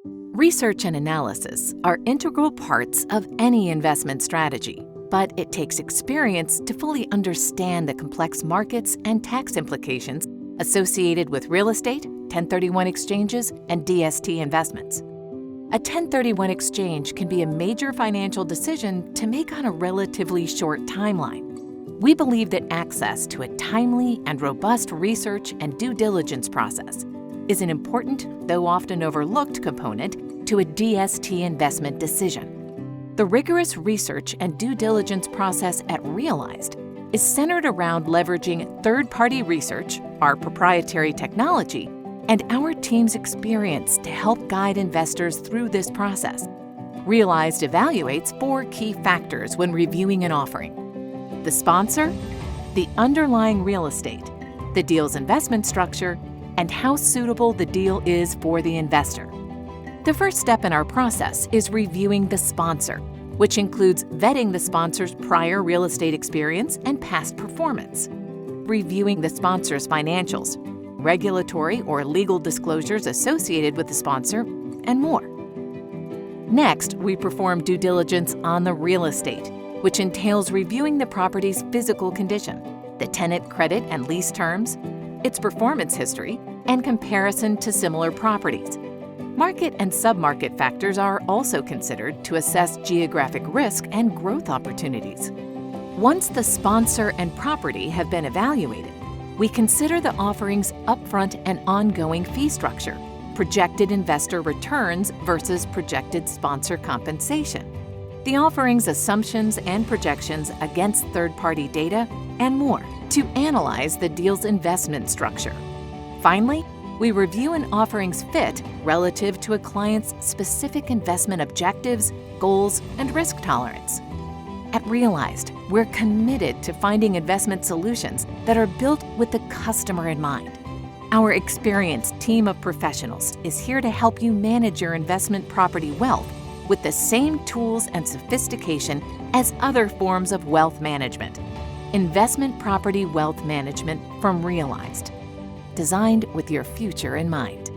Research and analysis are integral parts of any investment strategy, but it takes experience to fully understand the complex markets and tax implications associated with real estate, 1031 exchanges, and DST investments. A 1031 exchange can be a major financial decision to make on a relatively short timeline. We believe that access to a timely and robust research and due diligence process is an important, though often overlooked, component to a DST investment decision. The rigorous research and due diligence process at Realized is centered around leveraging third-party research, our proprietary technology, and our team's experience to help guide investors through this process. Realized evaluates 4 key factors when reviewing an offering: the sponsor, the underlying real estate, the deal's investment structure, and how suitable the deal is for the investor. The first step in our process is reviewing the sponsor, which includes vetting the sponsor's prior real estate experience and past performance, reviewing the sponsor's financials, regulatory or legal disclosures associated with the sponsor, and more. Next, we perform due diligence on the real estate, which entails reviewing the property's physical condition, the tenant credit and lease terms, its performance history, and comparison to similar properties. Market and submarket factors are also considered to assess geographic risk and growth opportunities. Once the sponsor and property have been evaluated, we consider the offering's upfront and ongoing fee structure, projected investor returns versus projected sponsor compensation, the offering's assumptions and projections against third-party data, and more, to analyze the deal's investment structure. Finally, we review an offering's fit relative to a client's specific investment objectives, goals, and risk tolerance. At Realized, we're committed to finding investment solutions that are built with the customer in mind. Our experienced team of professionals is here to help you manage your investment property wealth with the same tools and sophistication as other forms of wealth management. Investment property wealth management from Realized, designed with your future in mind.